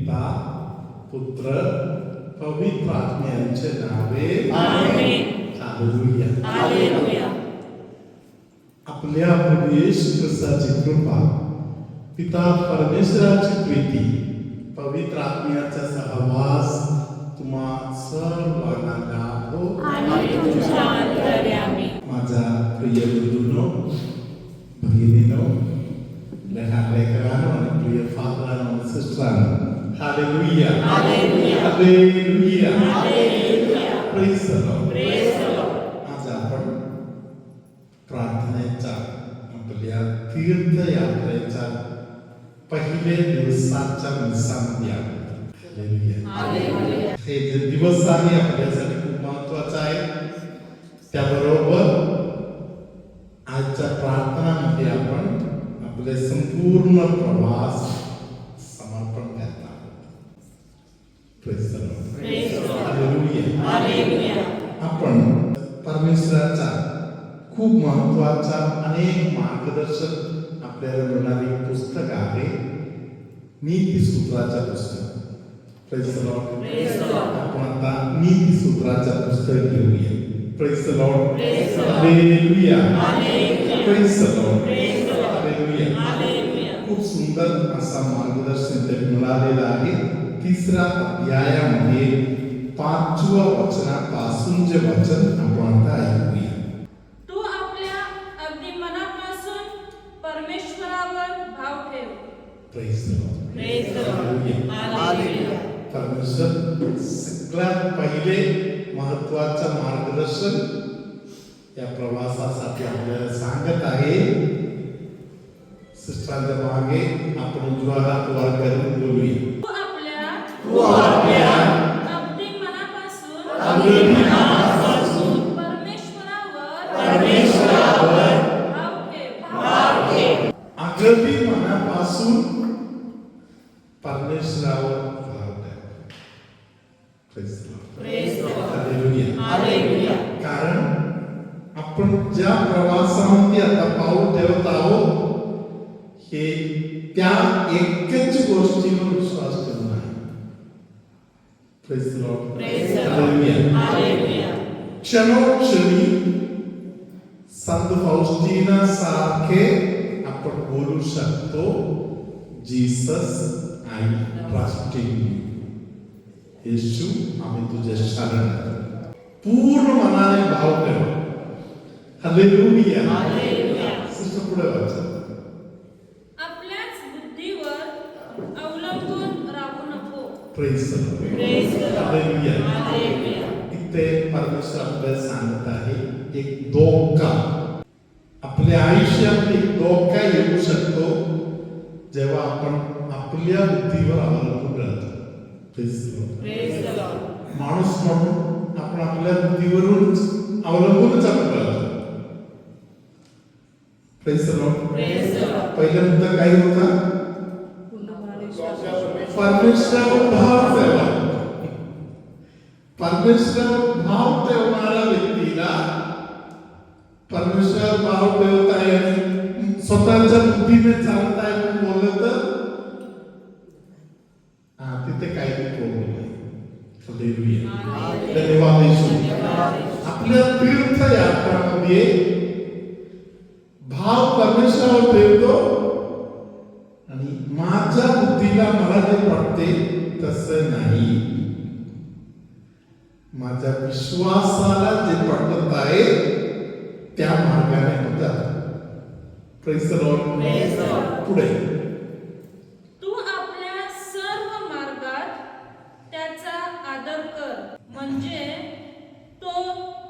पिता पुत्र पवित्र आत्म्याचे नावे आमेन. हालेलुया. हालेलुया. आपल्या प्रभू येशू ख्रिस्ताची कृपा, पिता परमेश्वराची प्रीती, पवित्र आत्म्याचा सहवास तुम्हा सर्वांना लाभो. आणि तुमच्या अंतर्यामी. माझा प्रिय बंधूंनो, भगिनींनो, लहान लेकरांनो आणि प्रिय फादरांनो आणि सिस्टरांनो, hallelujah. Hallelujah. Hallelujah. Hallelujah. Praise the Lord. Praise the Lord. आज आपण प्रार्थनेच्या आपल्या तीर्थयात्रेच्या पहिल्या दिवसाच्या मिसामध्ये आहोत. हालेलुया. हालेलुया. हे जे दिवस आहे आपल्यासाठी खूप महत्त्वाचा आहे. त्याबरोबर आजच्या प्रार्थनामध्ये आपण आपले संपूर्ण प्रवास समर्पण करत आहोत. Praise the Lord. Praise the Lord. Hallelujah. Hallelujah. आपण परमेश्वराचा खूप महत्त्वाचा अनेक मार्गदर्शक आपल्याला मिळणारे पुस्तक आहे, नीतिसूत्राचं पुस्तक. Praise the Lord. Praise the Lord. आपण आता नीतिसूत्राचं पुस्तक घेऊया. Praise the Lord. Praise the Lord. Hallelujah. Hallelujah. Praise the Lord. Praise the Lord. Hallelujah. Hallelujah. खूप सुंदर असा मार्गदर्शन ते मिळालेलं आहे. तिसरा अध्यायामध्ये 5व्या वचनापासून जे वचन आपण आता ऐकूया. तू आपल्या अगदी मनापासून परमेश्वरावर भाव ठेव. Praise the Lord. Praise the Lord. Hallelujah. Hallelujah. परमेश्वर सगळ्यात पहिले महत्त्वाचं मार्गदर्शन या प्रवासासाठी आपल्याला सांगत आहे. सिस्टरांच्या मागे आपण उजवा हात वर करून बोलूया. तू आपल्या अगदी मनापासून अगदी मनापासून परमेश्वरावर भाव ठेव. भाव ठेव. अगदी मनापासून परमेश्वरावर भाव ठेव. Praise the Lord. Praise the Lord. Hallelujah. Hallelujah. कारण आपण ज्या प्रवासामध्ये आता पाऊल ठेवत आहोत हे त्या एकच गोष्टीवर विश्वास ठेवून आहे. Praise the Lord. Praise the Lord. Hallelujah. Hallelujah. क्षणोक्षणी संत फौस्टीना सारखे आपण बोलू शकतो, Jesus I trust in you. येशू, आम्ही तुझे शरण आहोत. पूर्ण मनाने भाव ठेव. हालेलुया. हालेलुया. सिस्टर पुढे वाचा. आपल्याच बुद्धीवर अवलंबून राहू नको. Praise the Lord. Praise the Lord. Hallelujah. Hallelujah. इथे परमेश्वर आपल्याला सांगत आहे एक धोका आपल्या आयुष्यात एक धोका येऊ शकतो जेव्हा आपण आपल्या बुद्धीवर अवलंबून राहतो. Praise the Lord. Praise the Lord. माणूस म्हणून आपण आपल्या बुद्धीवरूनच अवलंबूनच आपण राहतो. Praise the Lord. Praise the Lord. पहिला मुद्दा काय होता? परमेश्वरावर भाव ठेवा. परमेश्वरावर भाव ठेवणाऱ्या व्यक्तीला परमेश्वर भाव ठेवत आहे आणि स्वतःच्या बुद्धीने चालत आहे म्हणून बोललं तर तिथे काही प्रॉब्लेम नाही. हालेलुया. धन्यवाद येशू. आपल्या तीर्थयात्रामध्ये भाव परमेश्वरावर ठेवतो आणि माझ्या बुद्धीला मला जे पडते तसं नाही, माझ्या विश्वासाला जे पटत आहे त्या मार्गाने होतात. Praise the Lord. Praise the Lord. पुढे तू आपल्या सर्व मार्गात त्याचा आदर कर, म्हणजे तो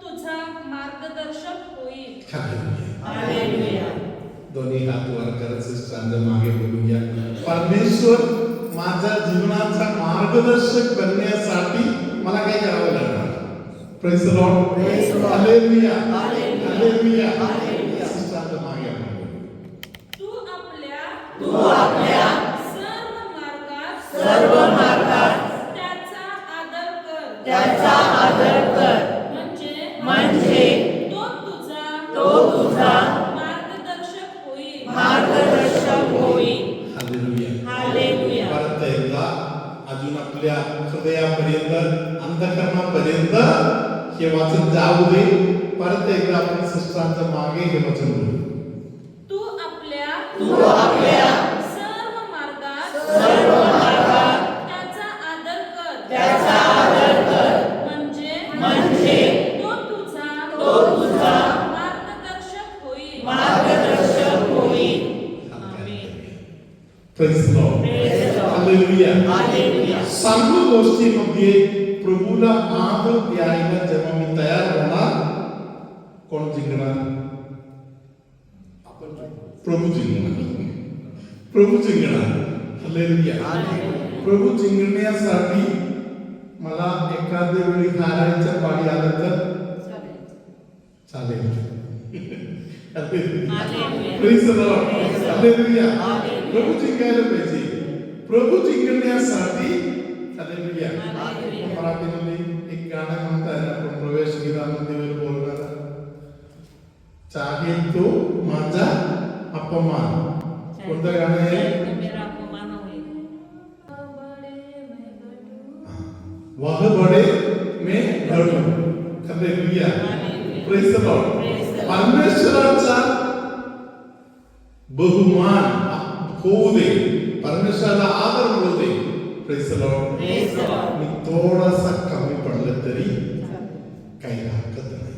तुझा मार्गदर्शक होईल. हालेलुया. हालेलुया. दोन्ही हात वर करत सिस्टरांच्या मागे बोलूया. परमेश्वर माझ्या जीवनाचा मार्गदर्शक बनण्यासाठी मला काय करावं लागणार? Praise the Lord. Praise the Lord. Hallelujah. Hallelujah. Hallelujah. Hallelujah. सिस्टरांच्या मागे आपण तू आपल्या तू आपल्या सर्व मार्गात सर्व मार्गात त्याचा आदर कर, त्याचा आदर कर, म्हणजे तो तुझा मार्गदर्शक होईल. हालेलुया. हालेलुया. परत एकदा अजून आपल्या हृदयापर्यंत अंतःकरणापर्यंत हे वचन जाऊ दे. परत एकदा आपण सिस्टरांच्या मागे हे वचन बोलू. तू आपल्या सर्व मार्गात त्याचा आदर कर. म्हणजे तो तुझा मार्गदर्शक होईल. Praise the Lord. Hallelujah. सर्व गोष्टीमध्ये प्रभूला आदर द्यायला जेव्हा मी तयार होणार, कोण जिंकणार? प्रभू जिंकणार. हालेलुया. प्रभू जिंकण्यासाठी मला एखाद्या वेळी हारायच्या पाळी आलं तर चालेल. Praise the Lord. Hallelujah. प्रभू जिंकायला पाहिजे. प्रभू जिंकण्यासाठी हालेलुया. मराठीमध्ये एक गाणं म्हणताय ना, आपण प्रवेश गीतामध्ये बोलणार, चाहे तो माझा अपमान. कोणतं गाणं आहे? वह बड़े मैं घडू. हालेलुया. Praise the Lord. परमेश्वराचा बहुमान होऊ दे, परमेश्वराला आदर मिळू दे. Praise the Lord. मी थोडासा कमी पडलं तरी काही हरकत नाही.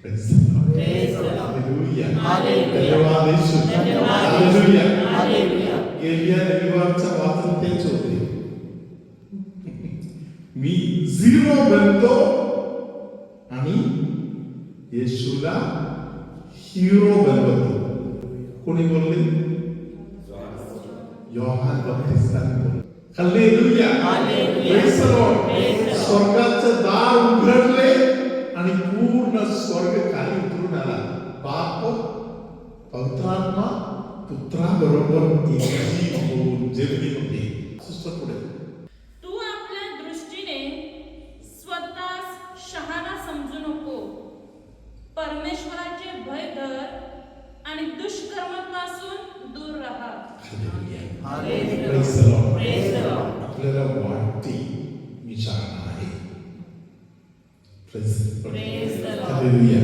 Praise the Lord. हालेलुया. धन्यवाद येशू. हालेलुया. गेल्या रविवारचं वाचन तेच होते. मी 0 बनतो आणि येशूला हिरो बनवतो. कोणी बोलले? योहान बप्तिस्ताने बोलले. हालेलुया. Praise the Lord. स्वर्गाचं दार उघडले आणि पूर्ण स्वर्ग खाली उतरून आला. बाप पवित्रात्मा पुत्राबरोबर एकजीव होऊन जमिनीमध्ये. सुस्त पुढे. तू आपल्या दृष्टीने स्वतःस शहाणा समजू नको. परमेश्वराचे भय धर आणि दुष्कर्मापासून दूर राहा. Praise the Lord. आपल्याला वाटते मी शहाणा आहे. Praise the Lord. Hallelujah.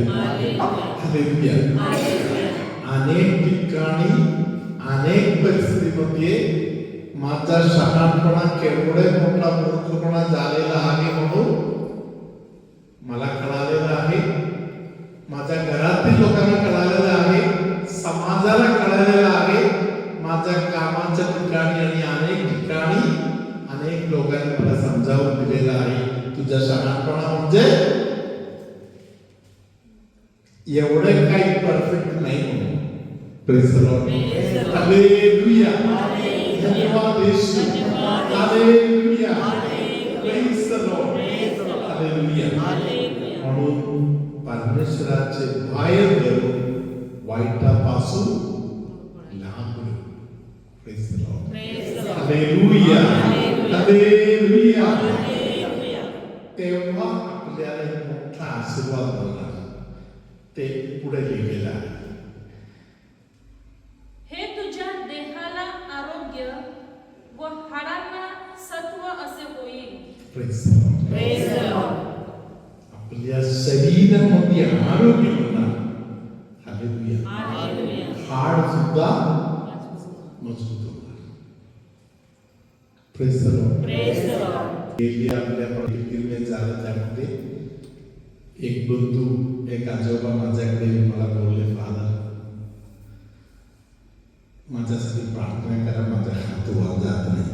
अनेक ठिकाणी अनेक परिस्थितीमध्ये माझा शहाणपणा केवढे मोठा मूर्खपणा झालेला आहे म्हणून मला कळालेलं आहे. माझ्या घरातील लोकांना कळालेलं आहे, समाजाला कळालेलं आहे, माझ्या कामाच्या ठिकाणी आणि अनेक ठिकाणी अनेक लोकांनी मला समजावून दिलेलं आहे, तुझा शहाणपणा म्हणजे एवढं काही परफेक्ट नाही म्हणून. Praise the Lord. हालेलुया. धन्यवाद येशू. Hallelujah. Praise the Lord. Hallelujah. म्हणून परमेश्वराचे भय धरून वाईटापासून लांब राहू. Praise the Lord. Hallelujah. Hallelujah. तेव्हा आपल्याला एक मोठा आशीर्वाद मिळणार. ते पुढे लिहिलेलं आहे. हे तुझ्या देहाला आरोग्य व हाडांना सत्व असे होईल. Praise the Lord. आपल्या शरीरामध्ये आरोग्य मिळणार. हालेलुया. हाड सुद्धा मजबूत होणार. Praise the Lord. गेली आपल्या प्रतिक्रिया झालं त्यामध्ये एक बंधू, एक आजोबा माझ्याकडे मला बोलले, फादर माझ्यासाठी प्रार्थना करा, माझ्या हात वर जात नाही.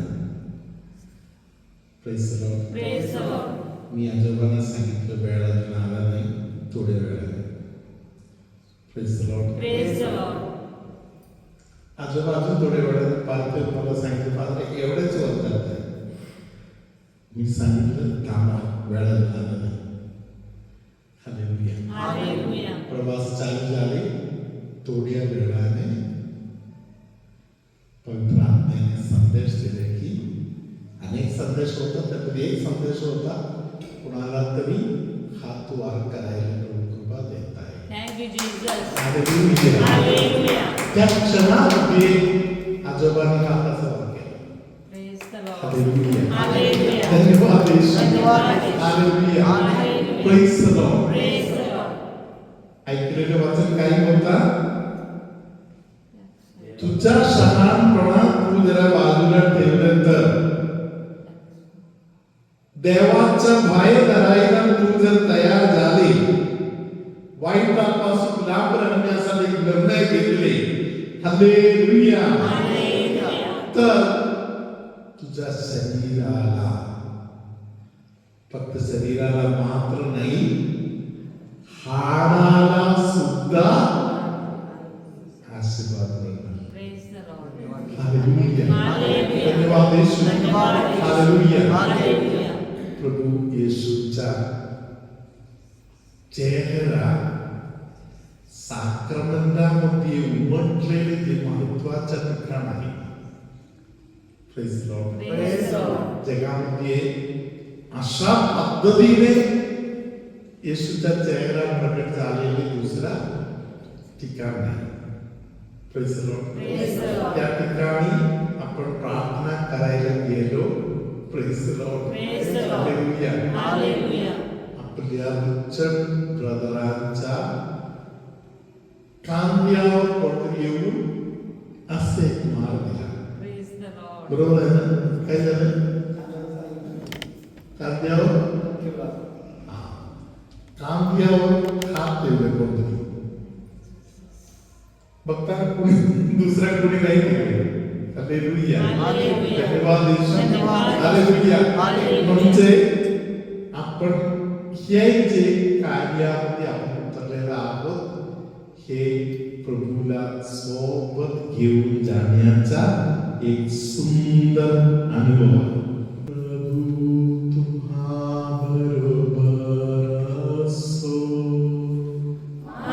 Praise the Lord. मी आजोबांना सांगितलं वेळ अजून आला नाही, थोड्या वेळाने. Praise the Lord. आजोबा अजून थोड्या वेळाने पाहते, मला सांगितलं फादर एवढेच वर जात आहे. मी सांगितलं थांबा, वेळ अजून आला नाही. हालेलुया. प्रवास चालू झाले. थोड्या वेळाने पवित्र आत्म्याने संदेश दिले की अनेक संदेश होतात, त्यातून एक संदेश होता, कुणाला तरी हात वर करायला कृपा देत आहे. त्या क्षणामध्ये आजोबांनी हाताचा वर केला. हालेलुया. हालेलुया. धन्यवाद येशू. धन्यवाद येशू. Hallelujah. Hallelujah. Praise the Lord. Praise the Lord. ऐकलेलं वचन काय होता? तुझ्या शहाणपणात तू जरा बाजूला ठेवलं तर देवाचा भय धरायला तू जर तयार झाले, वाईटापासून लांब राहण्याचा एक निर्णय घेतले, हालेलुया, हालेलुया. तर तुझ्या शरीराला, फक्त शरीराला मात्र नाही, हाडाला सुद्धा आशीर्वाद मिळणार. Praise the Lord. Hallelujah. Hallelujah. धन्यवाद येशू. धन्यवाद येशू. हालेलुया. हालेलुया. प्रभू येशूचा चेहरा साक्रमंडामध्ये उमटलेले जे महत्वाचं ठिकाण आहे. Praise the Lord. Praise the Lord. जगामध्ये अशा पद्धतीने येशूचा चेहरा प्रकट झालेले दुसरा ठिकाण नाही. Praise the Lord. Praise the Lord. त्या ठिकाणी आपण प्रार्थना करायला गेलो. Praise the Lord. Praise the Lord. Hallelujah. Hallelujah. आपल्या रुचक ब्रदरांच्या खांद्यावर कोणतरी येऊन असे एक मार दिला. Praise the Lord. बरोबर आहे ना? काय झालं? खांद्यावर हा. खांद्यावर हात ठेवले कोणतरी. बघता कुणी दुसरा कुणी नाही केले. हालेलुया. हालेलुया. धन्यवाद येशू. धन्यवाद. हालेलुया. हालेलुया. म्हणजे आपण हे जे कार्यामध्ये आपण उतरलेलं आहोत, हे प्रभूला सोबत घेऊन जाण्याचा एक सुंदर अनुभव आहे. प्रभू तुम्हा बरोबर असो.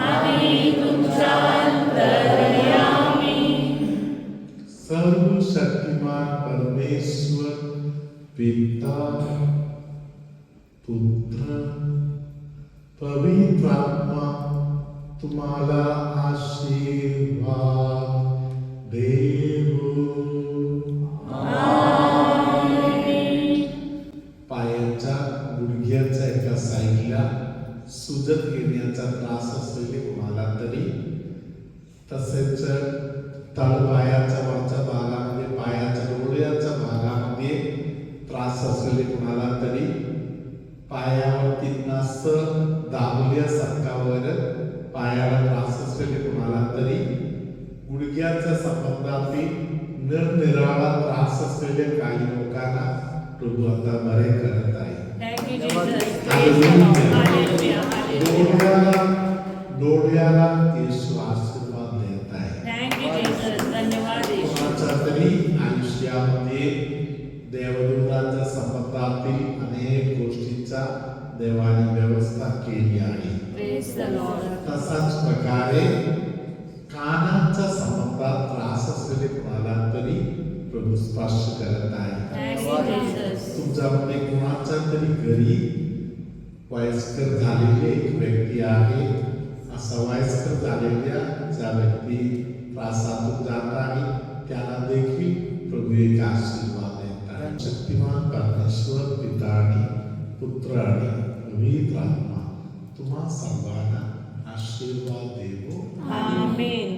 आम्ही तुमच्या अंतर्यामी. सर्वशक्तिमान परमेश्वर पिता पुत्र पवित्र आत्मा तुम्हाला आशीर्वाद देवो. पायाच्या गुडघ्याच्या एका साईडला सुजत येण्याचा त्रास असलेले कोणाला तरी, तसेच तळपायाच्या वरच्या भागामध्ये, पायाच्या डोळ्याच्या भागामध्ये त्रास असलेले कोणाला तरी, पायावरती नस दाबल्यासारखा वगैरे पायाला त्रास असलेले कोणाला तरी, गुडघ्याच्या संबंधातील निरनिराळा त्रास असलेले काही लोकांना प्रभू आता बरे करत आहे. Thank you, Jesus. Praise the Lord. Hallelujah. Hallelujah. डोळ्याला येशू आशीर्वाद देत आहे. Thank you, Jesus. धन्यवाद येशू. कोणाच्या तरी आयुष्यामध्ये देवदूतांच्या संबंधातील अनेक गोष्टींचा देवाने व्यवस्था केली आहे. Praise the Lord. तसाच प्रकारे कानाच्या संबंधात त्रास असलेले कोणाला तरी प्रभू स्पर्श करत आहे. Thank you, Jesus. तुमच्यामध्ये कोणाच्या तरी घरी वयस्कर झालेले एक व्यक्ती आहे. असा वयस्कर झालेल्या ज्या व्यक्ती त्रासातून जात आहे, त्यांना देखील प्रभू एक आशीर्वाद देत आहे. शक्तिमान परमेश्वर पिता आणि पुत्र आणि पवित्र आत्मा तुम्हा सर्वांना आशीर्वाद देवो. Amen.